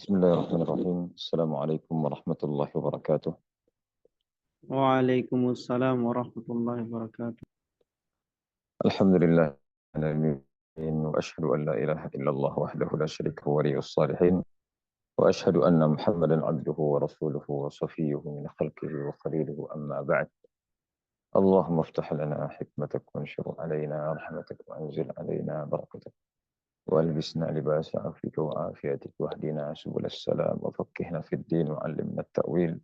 بسم الله الرحمن الرحيم. السلام عليكم ورحمة الله وبركاته. وعليكم السلام ورحمة الله وبركاته. الحمد لله وأشهد أن لا إله إلا الله وحده لا شريك له ولي الصالحين، وأشهد أن محمدا عبده ورسوله وصفيه من خلقه وخليله. أما بعد، اللهم افتح لنا حكمتك وانشر علينا رحمتك وأنزل علينا بركتك والبسنا لباس عافيك وعافيتك واهدنا سبل السلام وفقهنا في الدين وعلمنا التأويل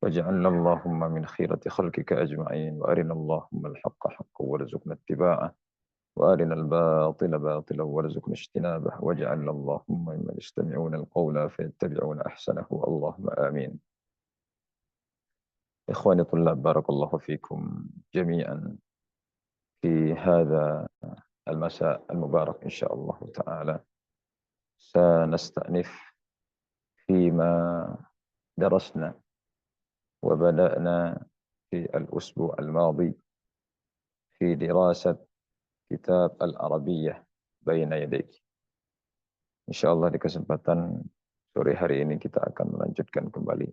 واجعلنا اللهم من خيرة خلقك أجمعين، وأرنا اللهم الحق حقا وارزقنا اتباعه، وأرنا الباطل باطلا وارزقنا اجتنابه، واجعلنا اللهم ممن يستمعون القول فيتبعون أحسنه، اللهم آمين. إخواني الطلاب، بارك الله فيكم جميعا في هذا المساء المبارك. إن شاء الله تعالى سنستأنف فيما درسنا وبدأنا في الأسبوع الماضي في دراسة kitab Al-Arabiyah Baina Yadayk. Insyaallah di kesempatan sore hari ini kita akan melanjutkan kembali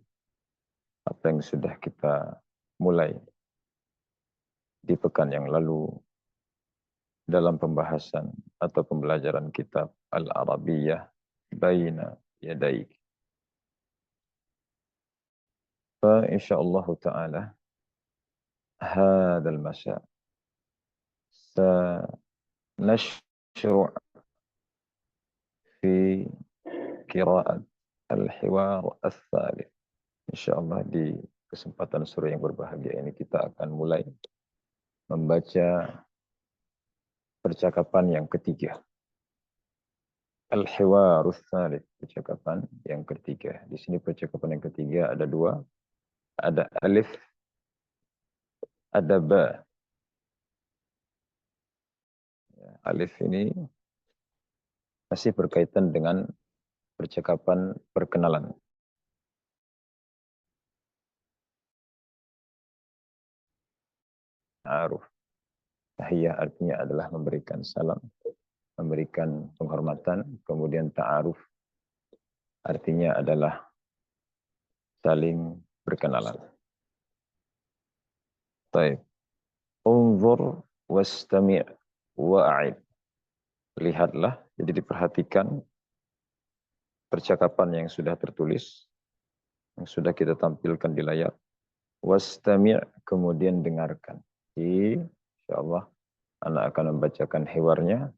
apa yang sudah kita mulai di pekan yang lalu dalam pembahasan atau pembelajaran kitab Al-Arabiyah Baina Yadayk. Fa insyaallah taala hadzal masa sanashru' fi qira'at al-hiwar ats-tsalits. Insyaallah di kesempatan sore yang berbahagia ini kita akan mulai membaca percakapan yang ketiga. Al-hiwarus tsalits, percakapan yang ketiga. Di sini percakapan yang ketiga ada dua. Ada alif, ada ba. Alif ini masih berkaitan dengan percakapan perkenalan. Ta'aruf. Tahiyah artinya adalah memberikan salam, memberikan penghormatan. Kemudian ta'aruf artinya adalah saling berkenalan. Baik. Unzur wastami' wa'id. Lihatlah, jadi diperhatikan percakapan yang sudah tertulis, yang sudah kita tampilkan di layar. Wastami', kemudian dengarkan. Insyaallah anak akan membacakan hiwarnya.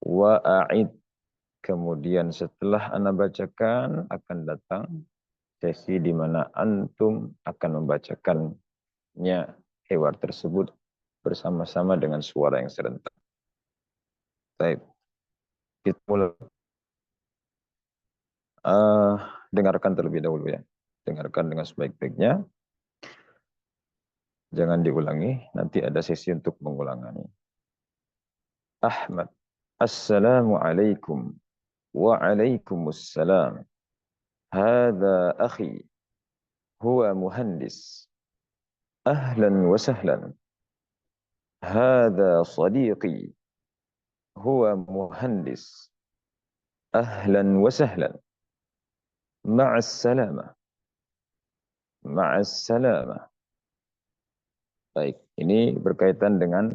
Wa'id, kemudian setelah anak bacakan akan datang sesi di mana antum akan membacakannya hiwar tersebut bersama-sama dengan suara yang serentak. Baik. Kita mulai. Dengarkan terlebih dahulu ya. Dengarkan dengan sebaik-baiknya. Jangan diulangi, nanti ada sesi untuk mengulangannya. Ahmad. Assalamualaikum. Waalaikumsalam. Hada akhi. Huwa muhandis. Ahlan wa sahlan. Hada sadiqi. Huwa muhandis. Ahlan wa sahlan. Ma'as salama. Ma'as salama. Baik, ini berkaitan dengan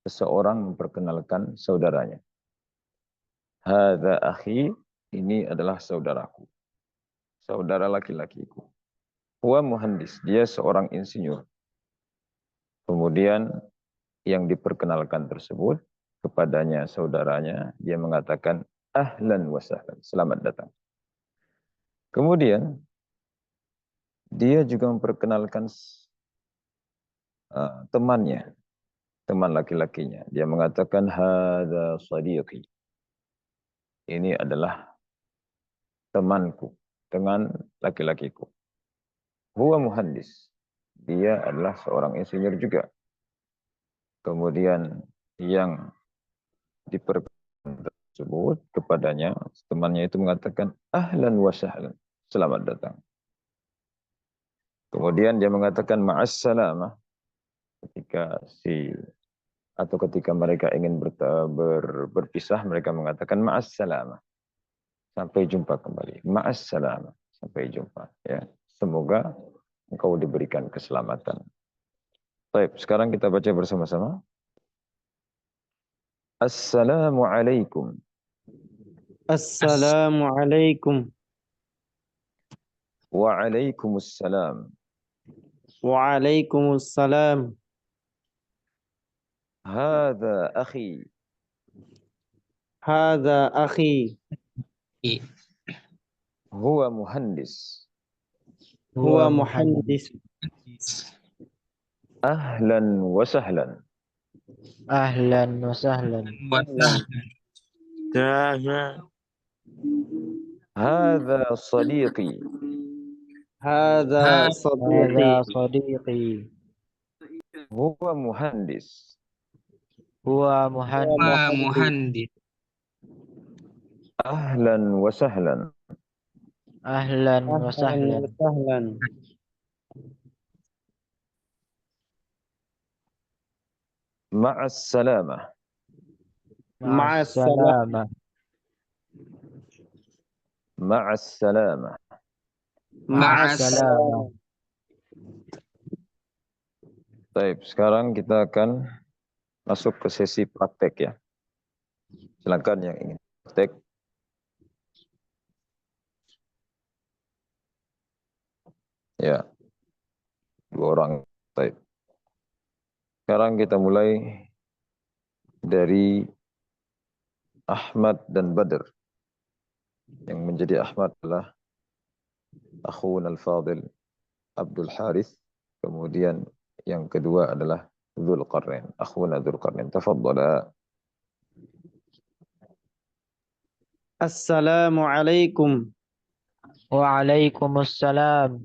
seseorang memperkenalkan saudaranya. Hadza akhi, ini adalah saudaraku. Saudara laki-lakiku. Huwa muhandis, dia seorang insinyur. Kemudian yang diperkenalkan tersebut kepadanya saudaranya, dia mengatakan ahlan wa sahlan, selamat datang. Kemudian dia juga memperkenalkan temannya, teman laki-lakinya. Dia mengatakan hadza sadiqi. Ini adalah temanku, dengan laki-lakiku. Huwa muhandis. Dia adalah seorang insinyur juga. Kemudian yang diperkenalkan tersebut kepadanya, temannya itu mengatakan ahlan wa sahlan, selamat datang. Kemudian dia mengatakan ma'as salamah ketika mereka ingin berpisah, mereka mengatakan ma'as salamah, Sampai jumpa kembali. Ma'assalam. Sampai jumpa. Ya. Semoga engkau diberikan keselamatan. Baik, sekarang kita baca bersama-sama. Assalamualaikum. Assalamualaikum. Waalaikumsalam. Waalaikumsalam. Hadza akhi. Hadza akhi. Huwa muhandis. Huwa muhandis. Ahlan wa sahlan. Ahlan wa sahlan. Hadza sadiqi. Hadza sadiqi. Hadza sadiqi. Huwa muhandis. Huwa Huwa muhandis. Ahlan wa sahlan. Ahlan wa sahlan. Sahlan. Ma'as salamah. Ma'as Ma'assalamah. Ma'as salamah. Ma'assalamah. Baik, sekarang kita akan masuk ke sesi praktek ya. Silakan yang ingin praktek. Ya, 2 orang. Baik. Sekarang kita mulai dari Ahmad dan Badr. Yang menjadi Ahmad adalah akhun al-fadil Abdul Harith. Kemudian yang kedua adalah Dzulqarnain. Akhuna Dzulqarnain. Tafadhala. Assalamualaikum. Waalaikumsalam.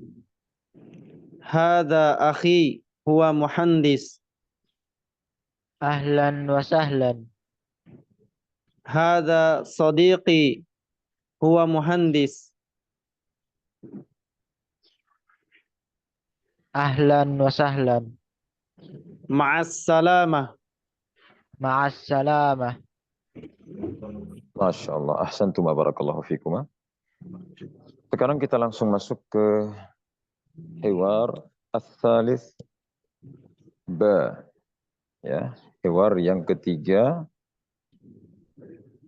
Hadza akhi. Huwa muhandis. Ahlan wa sahlan. Hadza sadiqi. Huwa muhandis. Ahlan wa sahlan. Ma'as salamah. Ma'assalamah. Masya Allah. Ahsantum barakallahu fikum. Sekarang kita langsung masuk ke hiwar al-thalith ba. Ya, hiwar yang ketiga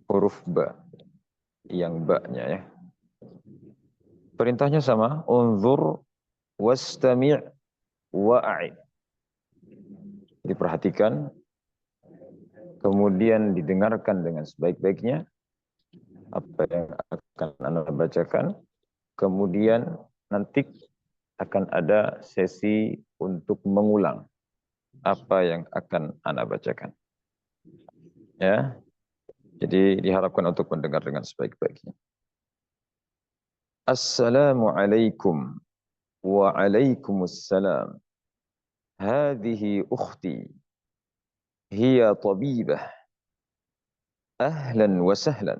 huruf ba. Yang ba-nya ya. Perintahnya sama, unzur wastami' wa'id. Diperhatikan, kemudian didengarkan dengan sebaik-baiknya apa yang akan Anda bacakan, kemudian nanti akan ada sesi untuk mengulang apa yang akan Anda bacakan. Ya. Jadi diharapkan untuk mendengar dengan sebaik-baiknya. Assalamualaikum. Waalaikumsalam. Hadhihi ukhti. Hiya tabibah. Ahlan wa sahlan.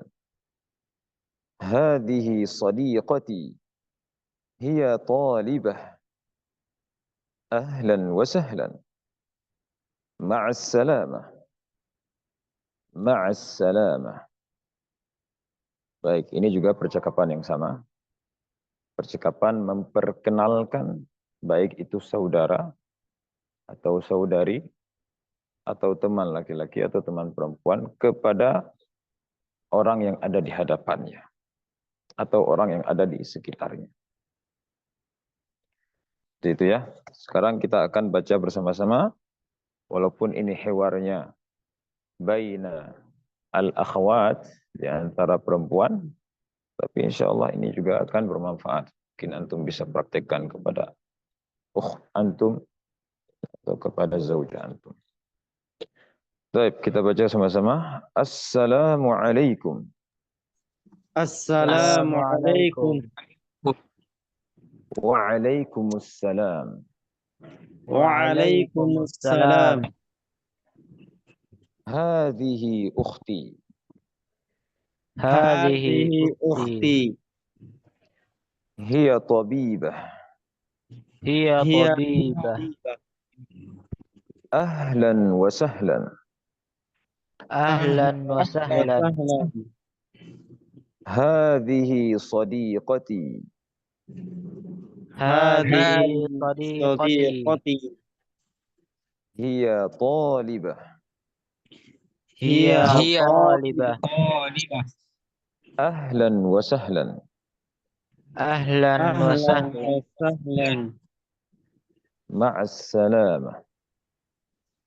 Hadhihi sadiqati. Hiya talibah. Ahlan wa sahlan. Ma'as salamah. Ma'as salamah. Baik, ini juga percakapan yang sama. Percakapan memperkenalkan baik itu saudara atau saudari atau teman laki-laki atau teman perempuan kepada orang yang ada di hadapannya atau orang yang ada di sekitarnya. Itu ya. Sekarang kita akan baca bersama-sama walaupun ini hewarnya baina al-akhwat di antara perempuan, tapi insya Allah ini juga akan bermanfaat. Mungkin antum bisa praktekkan kepada antum atau kepada zauja antum. Baik, kita baca sama-sama. Assalamualaikum. Assalamualaikum. Waalaikumsalam. Waalaikumsalam. Hadhihi ukhti. Hadhihi ukhti. Hiya tabibah. Hiya Hiya tabibah. Ahlan wa sahlan. Ahlan wa sahlan. Hadhihi sadiqati. Hadhihi sadiqati. صديقتي. Hiya talibah. Hiya هي talibah. Ahlan wa sahlan. Ahlan wa أهلا sahlan. وسهلا. Ma'as salamah.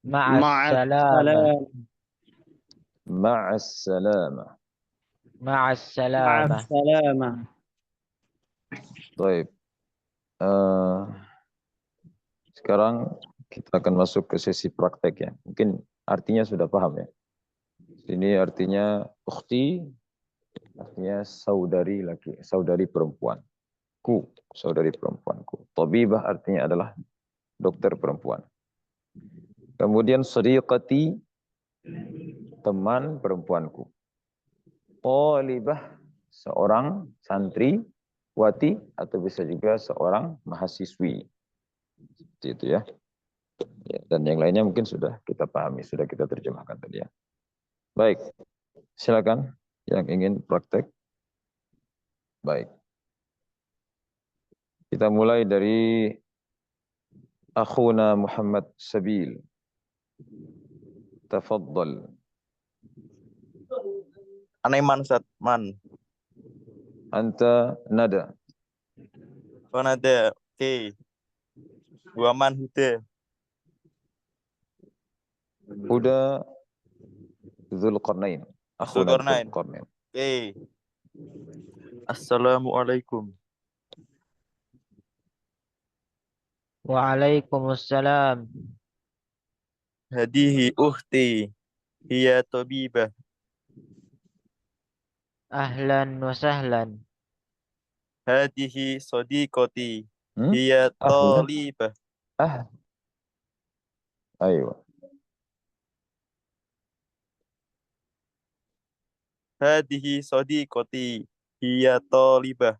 Ma'as مع salamah. السلامة. Ma'as salamah. Ma'as مع salamah. السلامة. Baik. Sekarang kita akan masuk ke sesi praktek ya. Mungkin artinya sudah paham ya. Ini artinya ukhti, artinya saudari laki, saudari perempuan. Saudari perempuanku. Tabibah artinya adalah dokter perempuan. Kemudian sadiqati, teman perempuanku. Talibah, seorang santri, wati, atau bisa juga seorang mahasiswi. Seperti itu ya. Ya, dan yang lainnya mungkin sudah kita pahami, sudah kita terjemahkan tadi ya. Baik, silakan yang ingin praktek. Baik. Kita mulai dari akhuna Muhammad Sabil. Tafaddal. Aneman Ustaz, man. Anta nada. Wanada, oke. Waman huda. Huda Dzulqarnain. Akhuna Dzulqarnain. Dzulqarnain. Oke. Assalamualaikum. Waalaikumsalam. Hadihi ukhti. Hiya tabibah. Ahlan wa sahlan. Hadihi sadiqati. Hiya Ahlan. talibah. Ayo. Hadihi sadiqati. Hiya talibah.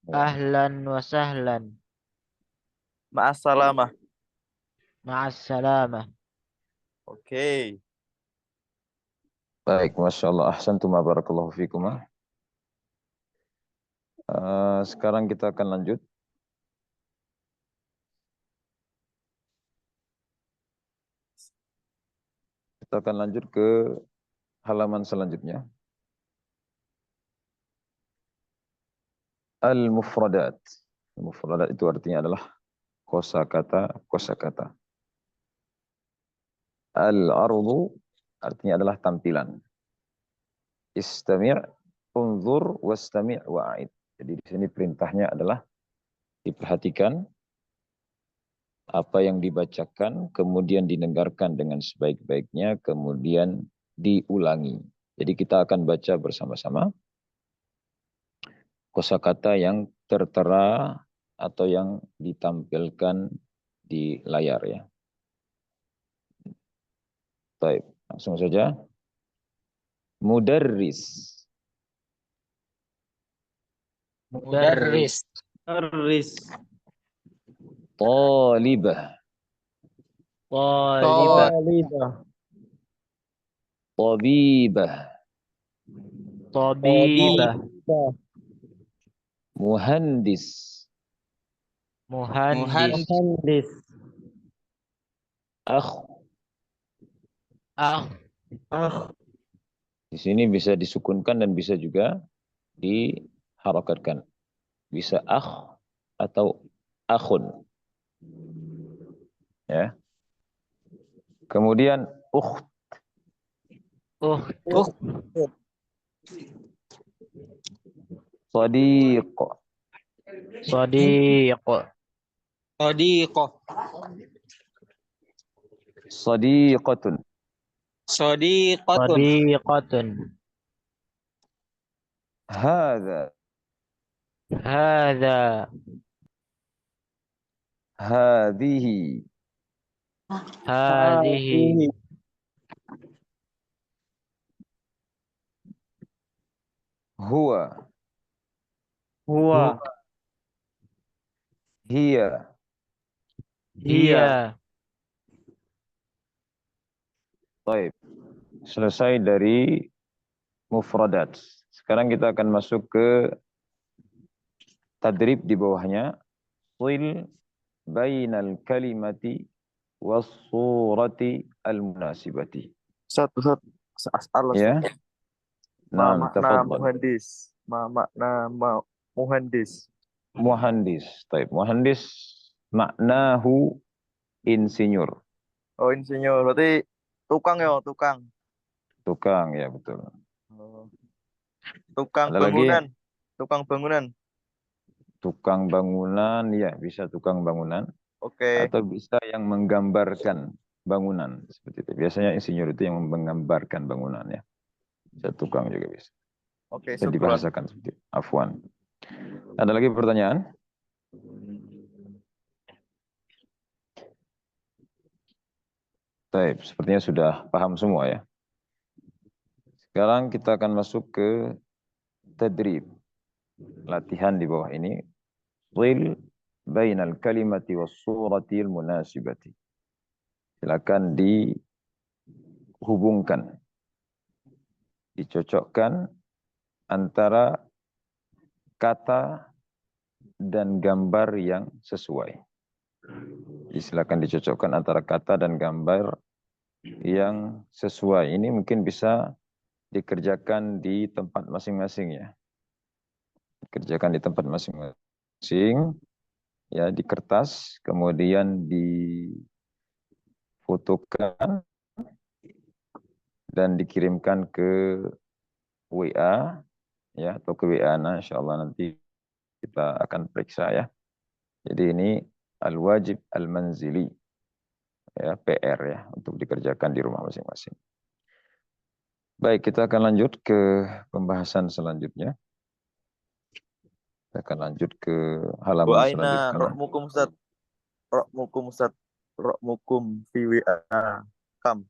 Ahlan wa sahlan. Ma'assalamah. Ma'as salamah. Oke. Baik, Masya Allah. Ahsantum wa barakallahu fikum. Sekarang kita akan lanjut. Kita akan lanjut ke halaman selanjutnya. Al-mufradat. Al-mufradat itu artinya adalah kosakata. Al-ardu artinya adalah tampilan. Istami', unzur, wastami' wa'id. Jadi di sini perintahnya adalah diperhatikan apa yang dibacakan, kemudian didengarkan dengan sebaik-baiknya, kemudian diulangi. Jadi kita akan baca bersama-sama kosakata yang tertera atau yang ditampilkan di layar ya. Baik, langsung saja. Mudarris. Mudarris. مدرس. Talibah. Talibah. طالبة. Tabibah. Tabibah. Muhandis. Muhandis. مهندس. Akh. Akh. أخ. Di sini bisa disukunkan dan bisa juga diharakatkan. Bisa akh atau akhun. Ya. Kemudian ukht. Sadiq. Sadiq. صديقة. Sadiqatun. صديقة. Sadiqatun. Hadha. Hadha. Hadhihi. Hadhihi. Huwa. هو. Hiya. Hiya. Baik. Selesai dari mufradat. Sekarang kita akan masuk ke tadrib di bawahnya. Sil bainal kalimati was surati al-munasibati. Ustaz. Allah, Ya. Ustaz. Ma Naam, makna tafaddal. muhandis. Ma makna muhandis. Muhandis. Taib. Muhandis maknahu insinyur. Oh, insinyur. Berarti tukang ya, tukang. Tukang, ya betul. Oh. Tukang Ada lagi bangunan. Tukang bangunan. tukang bangunan, ya bisa tukang bangunan. Oke. Atau bisa yang menggambarkan bangunan. Seperti itu. Biasanya insinyur itu yang menggambarkan bangunan ya. Bisa tukang juga bisa. Oke, Bisa syukron. dibahasakan seperti itu. Afwan. Ada lagi pertanyaan? Baik, sepertinya sudah paham semua ya. Sekarang kita akan masuk ke tadrib. Latihan di bawah ini. Sil bainal kalimati was suratil munasibati. Silakan dihubungkan, dicocokkan antara kata dan gambar yang sesuai. Silakan dicocokkan antara kata dan gambar yang sesuai. Ini mungkin bisa dikerjakan di tempat masing-masing ya. Dikerjakan di tempat masing-masing, ya di kertas, kemudian difotokan dan dikirimkan ke WA ya atau ke WA insyaallah nanti kita akan periksa ya. Jadi ini al-wajib al-manzili ya PR ya untuk dikerjakan di rumah masing-masing. Baik, kita akan lanjut ke pembahasan selanjutnya. Kita akan lanjut ke halaman Wa aina selanjutnya. rokmukum, Ustaz. Rokmukum, Ustaz. Rokmukum fi WA. Kam.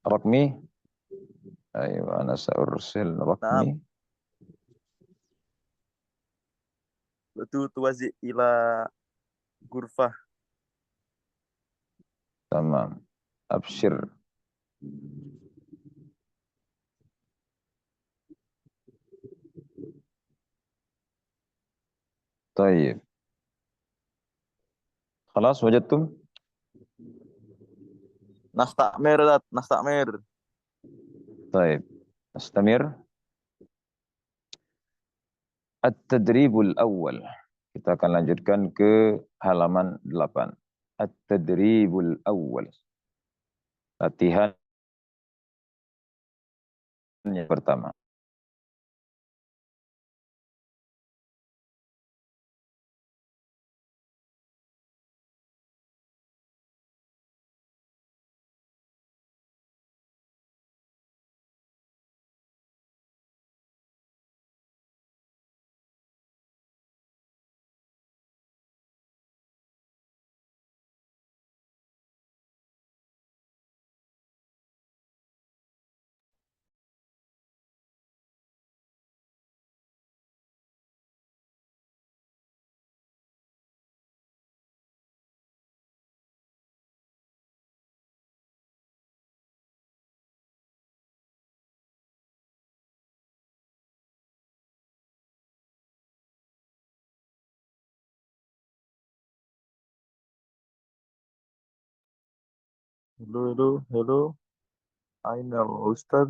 Rakmi. Ayo, ana saursil rakmi. Naam. Betul tuwazi ila gurfah. Tamam. Abshir. طيب. خلاص وجدتم؟ Nastakmir, Ustaz. Nastakmir. طيب. نستمر. At-tadribul awal. Kita akan lanjutkan ke halaman 8. At-tadribul awal. Latihan yang pertama. Hello. Aina Ustaz.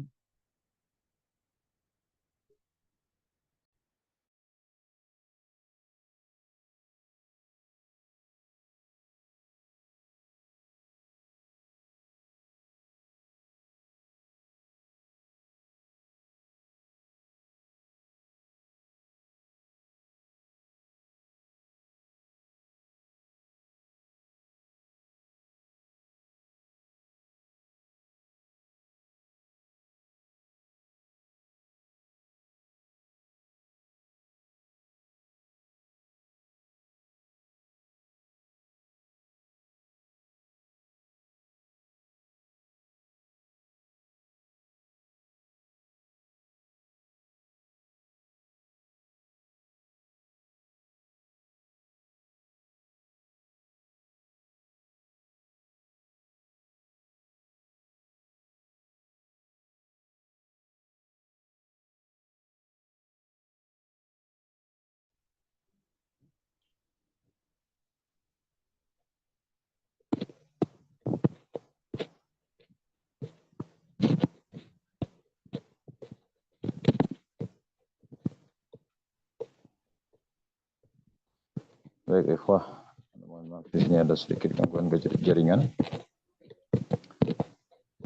Baik, ikhwah. Mohon maaf, di sini ada sedikit gangguan jaringan.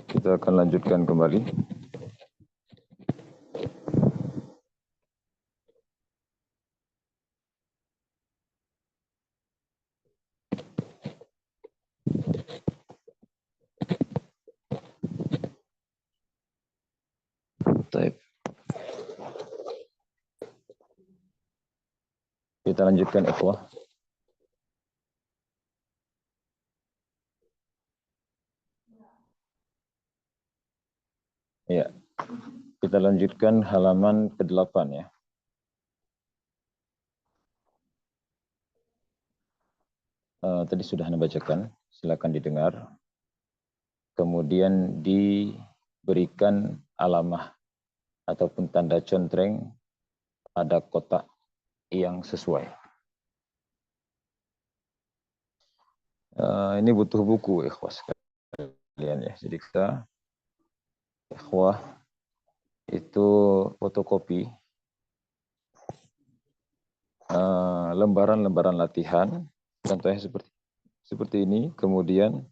Kita akan lanjutkan kembali. Baik. Kita lanjutkan, ikhwah. Ya, kita lanjutkan halaman ke-8 ya. Tadi sudah Anda bacakan, silakan didengar. Kemudian diberikan alamah ataupun tanda contreng pada kotak yang sesuai. Ini butuh buku, ikhwah sekalian ya. Jadi kita, ikhwah, itu fotokopi lembaran-lembaran latihan, contohnya seperti ini, kemudian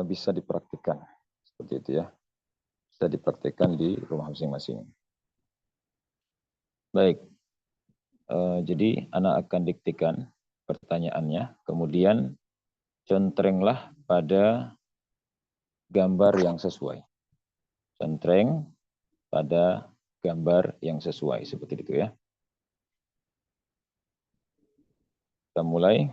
bisa dipraktikkan seperti itu ya, bisa dipraktikkan di rumah masing-masing. Baik, jadi anak akan diktikan pertanyaannya, kemudian contrenglah pada gambar yang sesuai. Contreng pada gambar yang sesuai seperti itu ya. Kita mulai.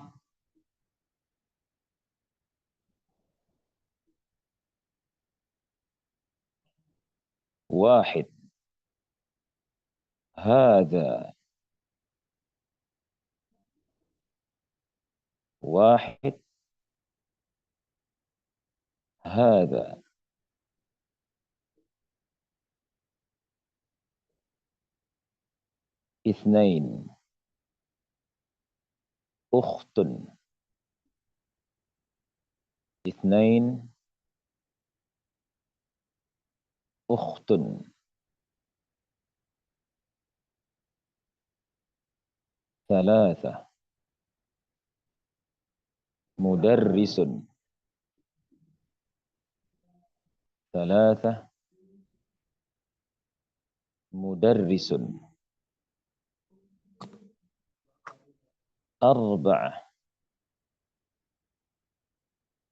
Wahid. Hada. Wahid. Hada. Ithnain. Ukhtun. Ithnain. Ukhtun. Thalatha. Mudarrisun. Thalatha. Mudarrisun. Arba'ah.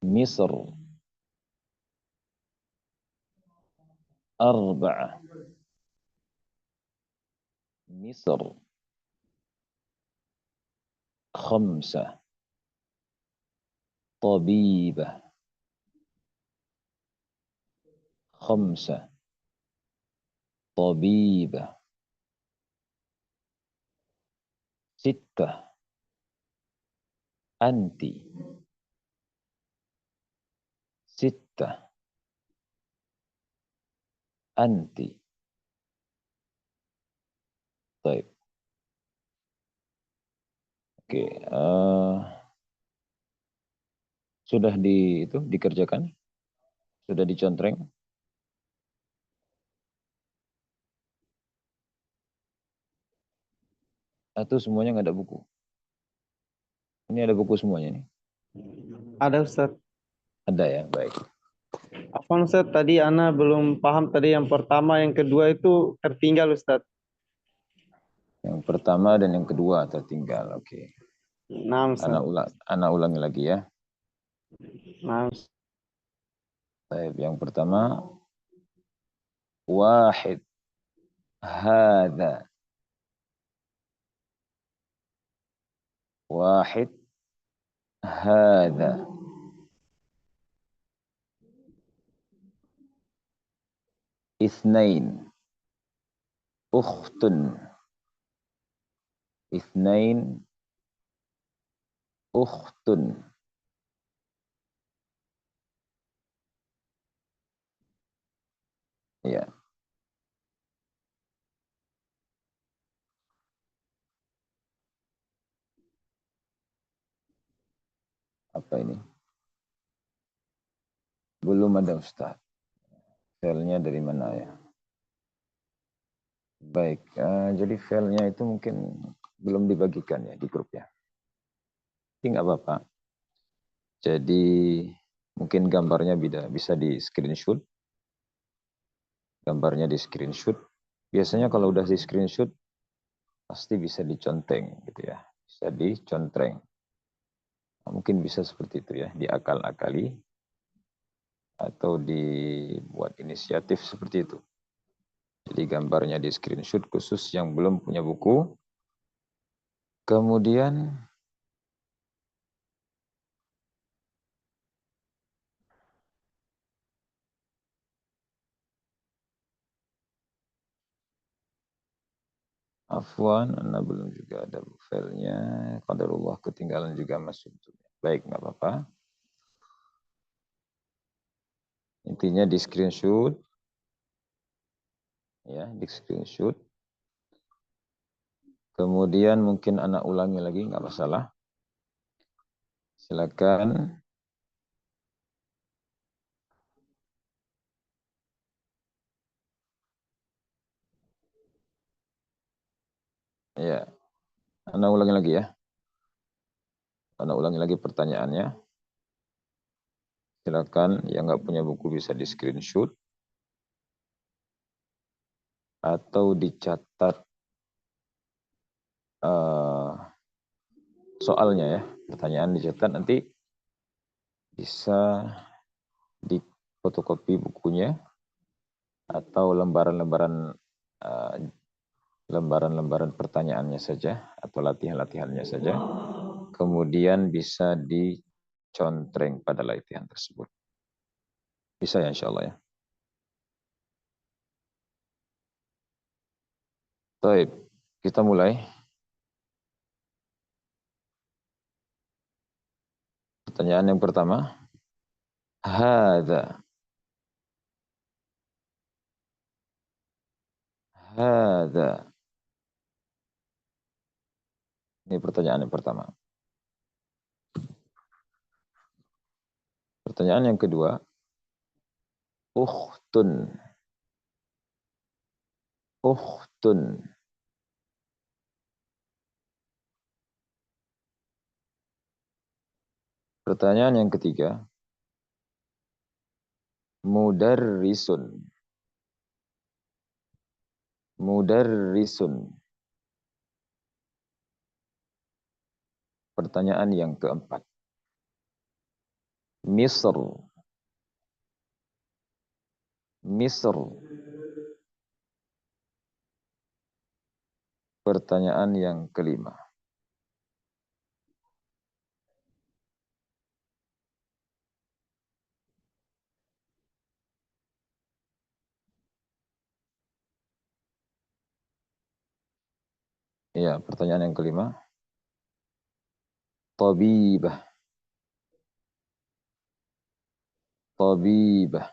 Misr. Arba'ah. Misr. Khamsah. Tabibah. Khamsah. Tabibah. Sittah. Anti. Sittah. Anti. Baik. Oke. Sudah dikerjakan? Sudah dicontreng? Atau semuanya nggak ada buku? Ini ada buku semuanya nih? Ada Ustaz. Ada ya, baik. Apa Ustaz, tadi Ana belum paham tadi yang pertama, yang kedua itu tertinggal Ustaz. Yang pertama dan yang kedua tertinggal. Oke. Nah Ustaz. Anak ulangi lagi ya. Nah, Baik, yang pertama. Wahid. Hada. Wahid. Hada. Ithnain. Ukhtun. Ithnain. Ukhtun. Ya. Apa ini? Belum ada Ustaz. Filenya dari mana ya? Baik, jadi filenya itu mungkin belum dibagikan ya di grup ya. Tapi nggak apa-apa. Jadi mungkin gambarnya bisa di screenshot. Gambarnya di screenshot. Biasanya kalau udah di screenshot pasti bisa diconteng gitu ya. Bisa dicontreng. Nah, mungkin bisa seperti itu ya, diakal-akali atau dibuat inisiatif seperti itu. Jadi gambarnya di screenshot khusus yang belum punya buku. Kemudian afwan, Anda belum juga ada filenya. Qadarullah ketinggalan juga masuk. Baik, nggak apa-apa. Intinya di screenshot. Ya, di screenshot. Kemudian mungkin anak ulangi lagi, nggak masalah. Silakan. Ya, anak ulangi lagi ya. Anak ulangi lagi pertanyaannya. Silakan, yang nggak punya buku bisa di screenshot atau dicatat soalnya ya. Pertanyaan dicatat nanti bisa di fotokopi bukunya atau lembaran-lembaran lembaran-lembaran pertanyaannya saja atau latihan-latihannya saja. Kemudian bisa dicontreng pada latihan tersebut. Bisa ya insya Allah ya. Baik, kita mulai. Pertanyaan yang pertama. Hada. Hada. Ini pertanyaan yang pertama. Pertanyaan yang kedua. Ukhtun. Ukhtun. Pertanyaan yang ketiga. Mudarrisun. Mudarrisun. Pertanyaan yang keempat. Misr. Misr. Pertanyaan yang kelima. Ya, pertanyaan yang kelima. Tabibah. Tabibah.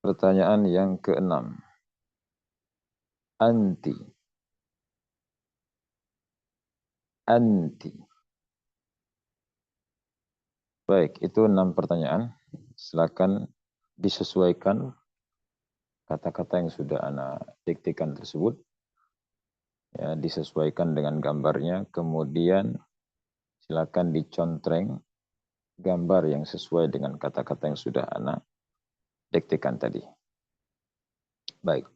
Pertanyaan yang keenam. Anti. Anti. Baik, itu 6 pertanyaan. Silakan disesuaikan kata-kata yang sudah Anda diktikan tersebut. Ya, disesuaikan dengan gambarnya. Kemudian silakan dicontreng gambar yang sesuai dengan kata-kata yang sudah Anda diktikan tadi. Baik.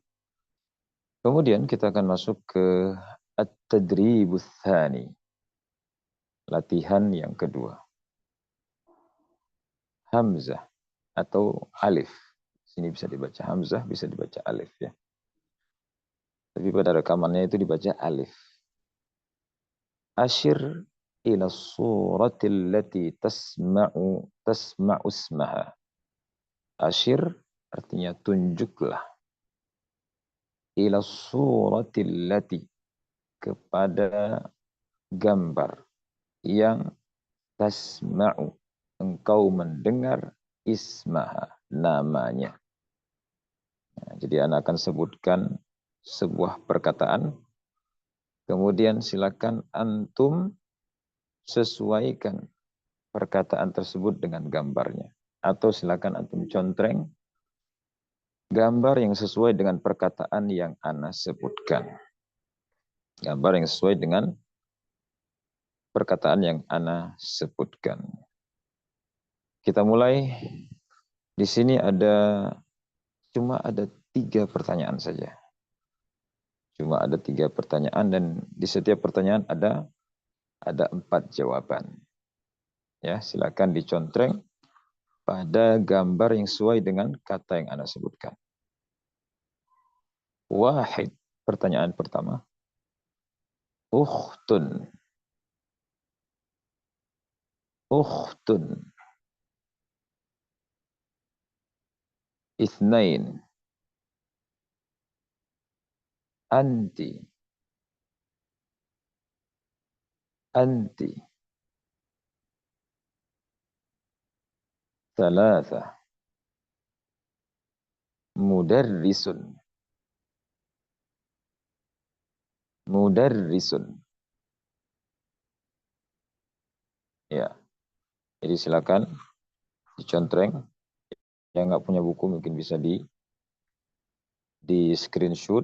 Kemudian kita akan masuk ke at-tadribus tsani. Latihan yang kedua. Hamzah atau alif. Sini bisa dibaca hamzah, bisa dibaca alif ya. Tapi pada rekamannya itu dibaca alif. Asyir ila surati allati tasma'u ismaha. Asyir artinya tunjuklah. Ila surati allati, kepada gambar yang tasma'u, engkau mendengar, ismaha, namanya. Nah, jadi Anda akan sebutkan sebuah perkataan, kemudian silakan antum sesuaikan perkataan tersebut dengan gambarnya. Atau silakan antum contreng gambar yang sesuai dengan perkataan yang Anda sebutkan. Gambar yang sesuai dengan perkataan yang ana sebutkan. Kita mulai. Di sini cuma ada 3 pertanyaan saja. Cuma ada 3 pertanyaan dan di setiap pertanyaan ada 4 jawaban. Ya, silakan dicontreng pada gambar yang sesuai dengan kata yang ana sebutkan. Wahid, pertanyaan pertama. Ukhtun. Ukhtun. Ithnain. Anti. Anti. Thalatha. Mudarrisun. Mudarrisun. Ya. Jadi silakan dicontreng. Yang nggak punya buku mungkin bisa di screenshot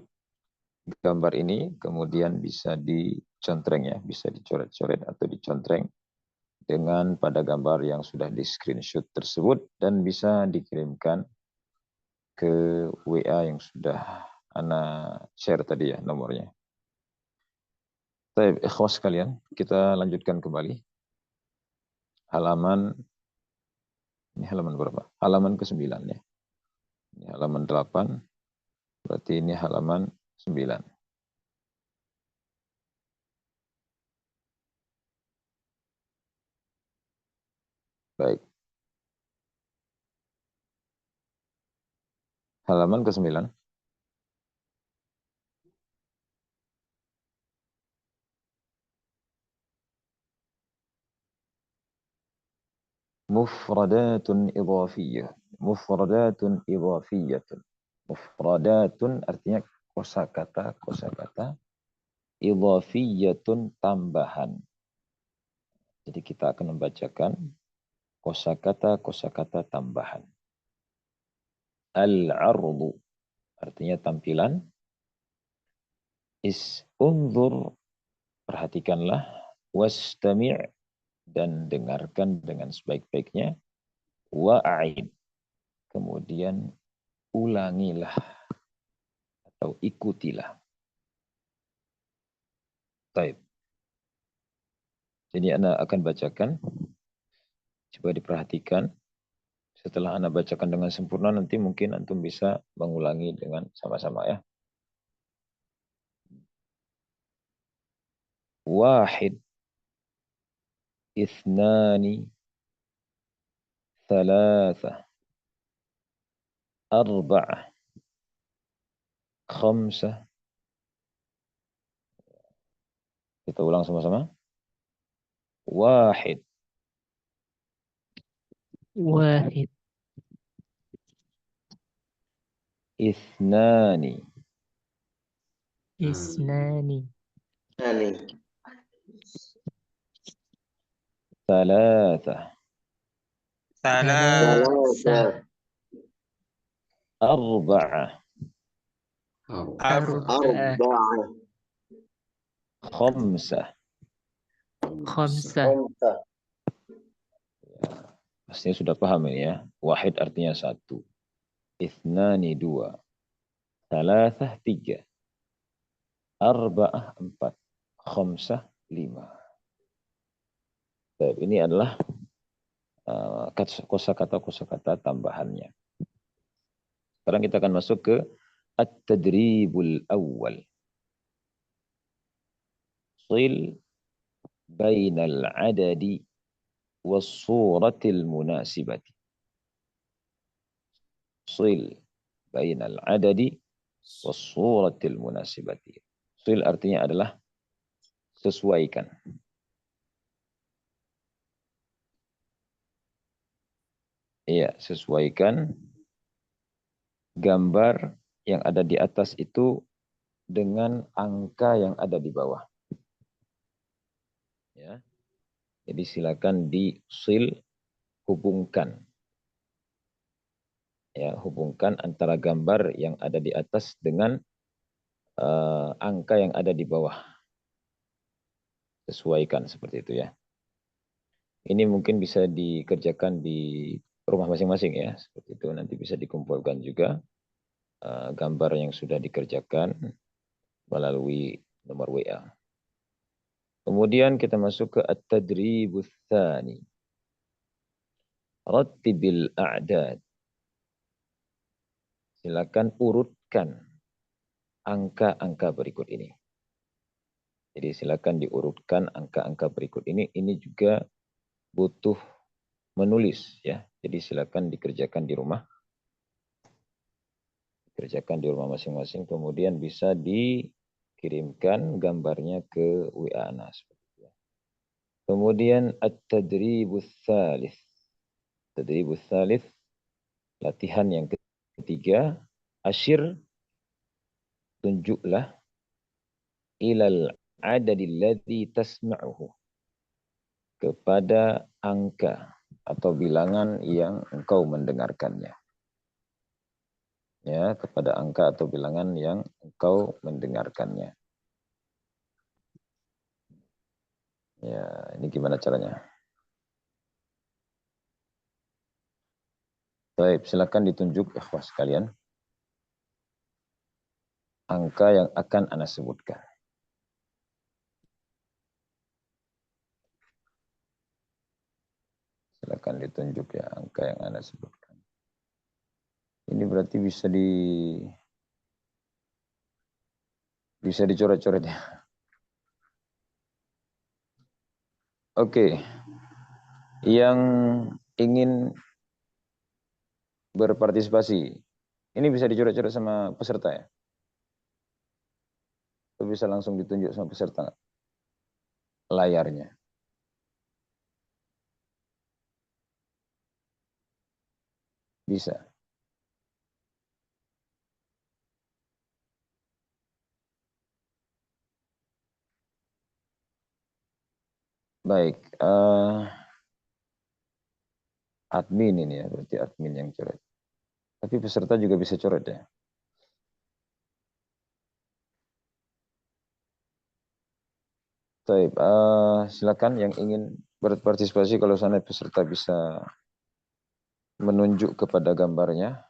gambar ini, kemudian bisa dicontreng ya, bisa dicoret-coret atau dicontreng dengan pada gambar yang sudah di screenshot tersebut dan bisa dikirimkan ke WA yang sudah ana share tadi ya nomornya. Baik, ikhwas sekalian, kita lanjutkan kembali. Ini halaman berapa? Halaman ke-9 ya. Ini halaman 8, berarti ini halaman 9. Baik. Halaman ke-9. Mufradatun idhafiyah. Mufradatun idhafiyatun. Mufradatun artinya kosakata idhafiyatun tambahan. Jadi kita akan membacakan kosakata tambahan. Al-ardu artinya tampilan. Unzur, perhatikanlah. Wastami' dan dengarkan dengan sebaik-baiknya. Wa'id, kemudian ulangilah atau ikutilah. Baik. Jadi Anda akan bacakan. Coba diperhatikan. Setelah Anda bacakan dengan sempurna, nanti mungkin Antum bisa mengulangi dengan sama-sama ya. Wahid. Ithnani. Thalatha. Arba'ah. Khamsah. Kita ulang sama-sama. Wahid. Wahid. Ithnani. Isnani. Thalatha. Thalatha. Arba'ah. Arba'ah. Khamsah. Khamsah. Pastinya sudah paham ini ya. Wahid artinya 1. Ithnani 2. Thalathah 3. Arba'ah 4. Khamsah 5. Baik, ini adalah kosakata tambahannya. Sekarang kita akan masuk ke at-tadribul awal. Sil bainal adadi was suratil munasibati. Sil bainal adadi was suratil munasibati. Sil artinya adalah sesuaikan. Iya, sesuaikan gambar yang ada di atas itu dengan angka yang ada di bawah. Ya. Jadi silakan hubungkan. Ya, hubungkan antara gambar yang ada di atas dengan angka yang ada di bawah. sesuaikan seperti itu ya. Ini mungkin bisa dikerjakan di rumah masing-masing ya, seperti itu. Nanti bisa dikumpulkan juga gambar yang sudah dikerjakan melalui nomor WA. Kemudian kita masuk ke at-tadribus tsani. Rattibil a'dad. Silakan urutkan angka-angka berikut ini. Jadi silakan diurutkan angka-angka berikut ini. Ini juga butuh menulis ya. Jadi silakan dikerjakan di rumah. Kerjakan di rumah masing-masing. Kemudian bisa dikirimkan gambarnya ke WA Ana. Kemudian at-tadribus tsalits. Tadribus tsalits, latihan yang ketiga, asyir, tunjuklah ilal adadil ladzi tasma'uhu, kepada angka atau bilangan yang engkau mendengarkannya. Ya, kepada angka atau bilangan yang engkau mendengarkannya. Ya, ini gimana caranya? Baik, silakan ditunjuk ikhwah sekalian angka yang akan Ana sebutkan. Silakan ditunjuk ya angka yang Ana sebutkan. Ini berarti bisa dicoret-coret ya. Oke. Yang ingin berpartisipasi, ini bisa dicoret-coret sama peserta ya? Itu bisa langsung ditunjuk sama peserta layarnya. Bisa. Baik. Admin ini ya, berarti admin yang coret. Tapi peserta juga bisa coret ya. Baik. Silakan yang ingin berpartisipasi, kalau sana peserta bisa menunjuk kepada gambarnya.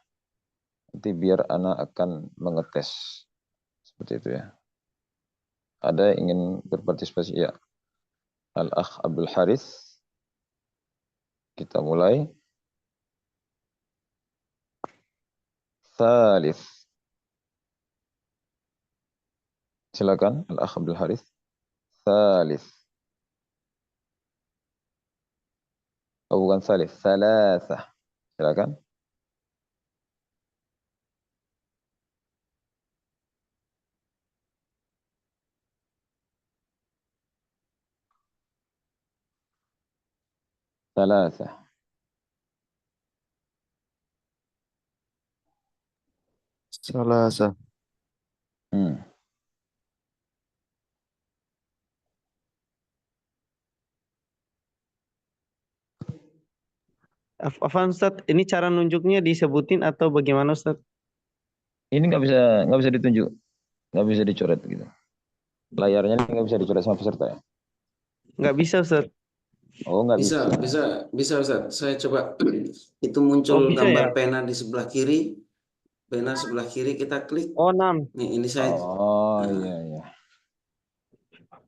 Nanti biar Ana akan mengetes. Seperti itu ya. Ada yang ingin berpartisipasi? Ya. Al-Akh Abdul Harith. Kita mulai. Thalith. Silakan Al-Akh Abdul Harith. Thalith. Oh, bukan thalith. Thalathah. Silakan. Thalathah. Salasa. Hmm. Afwan Ustaz, ini cara nunjuknya disebutin atau bagaimana Ustaz? Ini nggak bisa ditunjuk, nggak bisa dicoret gitu. Layarnya nggak bisa dicoret sama peserta ya? Nggak bisa Ustaz. Oh, nggak Bisa, bisa. bisa Ustaz. Saya coba itu muncul Oh bisa gambar ya? pena di sebelah kiri, pena sebelah kiri kita klik. Oh 6. Nih, ini saya. Oh, Nah, iya, iya.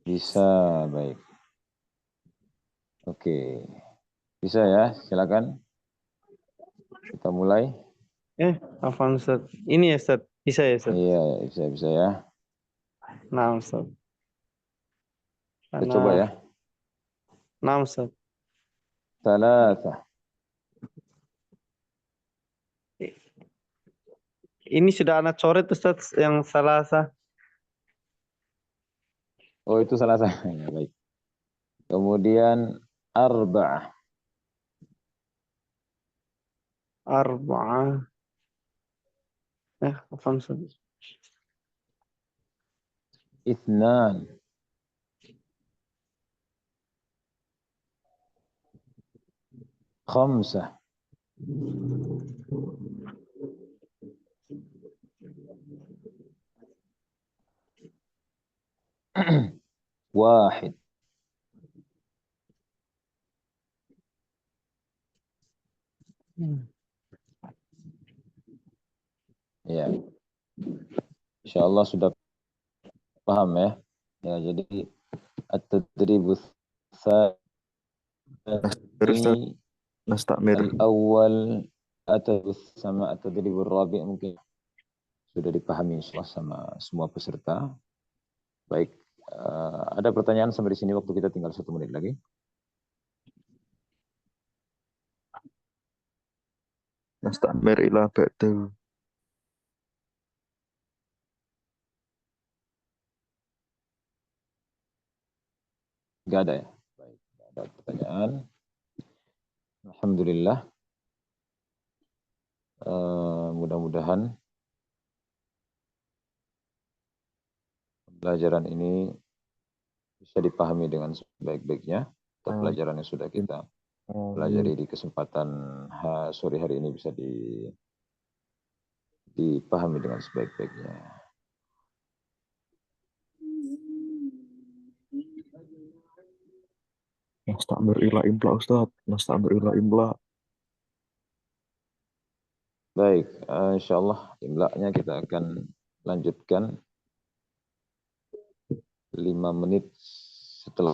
Bisa, baik. Oke. Bisa ya, silakan. Kita mulai. Afwan Ustaz. Ini ya Ustaz. Bisa ya Ustaz? Iya, bisa ya. Nah Ustaz. Kita coba ya. Nah Ustaz. Thalathah. Ini sudah anak coret Ustaz yang salah sah. Oh, itu salah satunya, baik. Kemudian arba'ah. Arba'ah. Afwan Ustaz. Ithnan. Khamsah. Wahid. Ya, insya Allah sudah paham ya. Ya, jadi at-tadribus Terus Ustaz, tsani nastakmir. al-awwal sama at-tadribur rabi' mungkin sudah dipahami insyaallah sama semua peserta. Baik, ada pertanyaan sampai di sini, waktu kita tinggal 1 menit lagi. Nastakmir ila ba'dahu. Enggak ada ya? Baik, enggak ada pertanyaan. Alhamdulillah. Mudah-mudahan pembelajaran ini bisa dipahami dengan sebaik-baiknya. Pelajaran yang sudah kita pelajari di kesempatan sore hari ini bisa dipahami dengan sebaik-baiknya. Nastakmir ila imla Ustaz. Nastakmir ila imla. Baik, insyaallah imla'nya kita akan lanjutkan 5 menit setelah